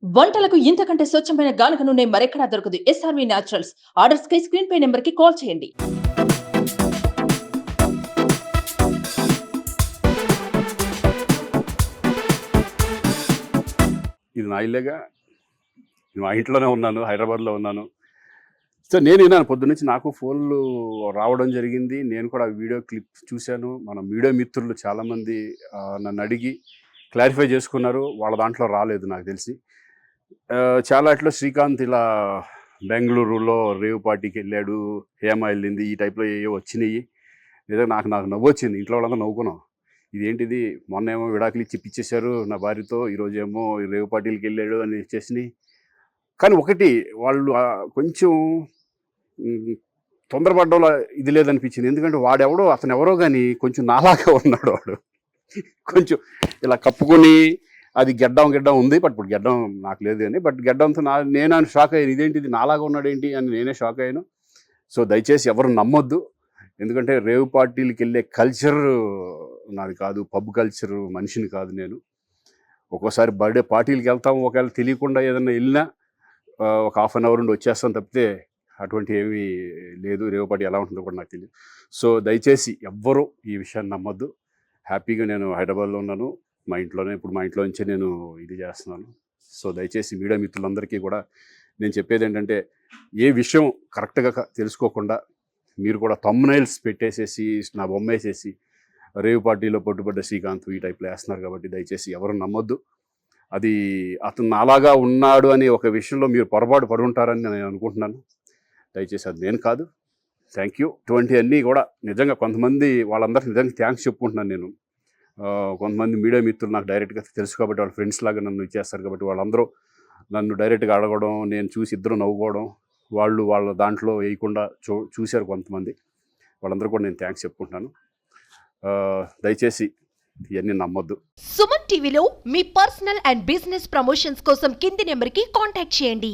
వంటలకు ఇంతకంటే స్వచ్ఛమైన గానుగ నూనె మరెక్కడా దొరకదు. SRV naturals. ఆర్డర్స్ కై స్క్రీన్ పై నెంబర్ కి కాల్ చేయండి. ఇది నా ఇల్లేగా. మా ఇంట్లోనే ఉన్నాను, హైదరాబాద్లో ఉన్నాను. సో నేను విన్నాను పొద్దున్నుంచి, నాకు ఫోన్లు రావడం జరిగింది. నేను కూడా వీడియో క్లిప్ చూశాను. మన మీడియా మిత్రులు చాలామంది నన్ను అడిగి క్లారిఫై చేసుకున్నారు. వాళ్ళ దాంట్లో రాలేదు నాకు తెలిసి. చాలా ఇట్లా శ్రీకాంత్ ఇలా బెంగళూరులో రేవ్ పార్టీకి వెళ్ళాడు, హేమ వెళ్ళింది, ఈ టైప్లో ఏవో వచ్చినాయి. నిజంగా నాకు నవ్వు వచ్చింది. ఇంట్లో వాళ్ళంతా నవ్వుకున్నాం. ఇదేంటిది, మొన్న ఏమో విడాకులు ఇచ్చి పిచ్చేశారు నా భార్యతో, ఈరోజు ఏమో రేవ్ పార్టీలకి వెళ్ళాడు అని వచ్చేసినాయి. కానీ ఒకటి, వాళ్ళు కొంచెం తొందరపడ్డంలో ఇది లేదనిపించింది. ఎందుకంటే వాడెవడో, అతను ఎవరో కానీ కొంచెం నాలాగా ఉన్నాడు. వాడు కొంచెం ఇలా కప్పుకొని, అది గెడ్డం ఉంది, బట్ ఇప్పుడు గెడ్డం నాకు లేదు కానీ, బట్ గెడ్డంతో నేను షాక్ అయ్యాను. ఇదేంటిది నాలాగా ఉన్నాడు ఏంటి అని నేనే షాక్ అయ్యాను. సో దయచేసి ఎవరు నమ్మొద్దు. ఎందుకంటే రేవ్ పార్టీలకి వెళ్ళే కల్చర్ నాది కాదు, పబ్ కల్చర్ మనిషిని కాదు నేను. ఒక్కోసారి బర్త్డే పార్టీలకి వెళ్తాము, ఒకవేళ తెలియకుండా ఏదైనా వెళ్ళినా ఒక హాఫ్ అన్ అవర్ నుండి వచ్చేస్తాను తప్పితే అటువంటి ఏమీ లేదు. రేవ్ పార్టీ ఎలా ఉంటుందో కూడా నాకు తెలియదు. సో దయచేసి ఎవ్వరూ ఈ విషయాన్ని నమ్మొద్దు. హ్యాపీగా నేను హైదరాబాద్లో ఉన్నాను, మా ఇంట్లోనే. ఇప్పుడు మా ఇంట్లో నుంచే నేను ఇది చేస్తున్నాను. సో దయచేసి మీడియా మిత్రులందరికీ కూడా నేను చెప్పేది ఏంటంటే, ఏ విషయం కరెక్ట్గా తెలుసుకోకుండా మీరు కూడా థంబ్నైల్స్ పెట్టేసేసి, నా బొమ్మ వేసేసి రేవ్ పార్టీలో పట్టుబడ్డ శ్రీకాంత్ ఈ టైప్లో వేస్తున్నారు. కాబట్టి దయచేసి ఎవరు నమ్మొద్దు. అది అతను అలాగా ఉన్నాడు అనే ఒక విషయంలో మీరు పొరపాటు పడి ఉంటారని నేను అనుకుంటున్నాను. దయచేసి అది నేను కాదు. Thank you. ఇటువంటి అన్నీ కూడా నిజంగా కొంతమంది, వాళ్ళందరికీ నిజంగా థ్యాంక్స్ చెప్పుకుంటున్నాను నేను. కొంతమంది మీడియా మిత్రులు నాకు డైరెక్ట్గా తెలుసు కాబట్టి, వాళ్ళ ఫ్రెండ్స్ లాగా నన్ను ఇచ్చేస్తారు కాబట్టి, వాళ్ళందరూ నన్ను డైరెక్ట్గా అడగడం, నేను చూసి ఇద్దరు నవ్వుకోవడం, వాళ్ళు వాళ్ళ దాంట్లో వేయకుండా చూశారు కొంతమంది. వాళ్ళందరూ కూడా నేను థ్యాంక్స్ చెప్పుకుంటున్నాను. దయచేసి ఇవన్నీ నమ్మొద్దు. సుమన్ టీవీలో మీ పర్సనల్ అండ్ బిజినెస్ ప్రమోషన్స్ కోసం కింది నెంబర్కి కాంటాక్ట్ చేయండి.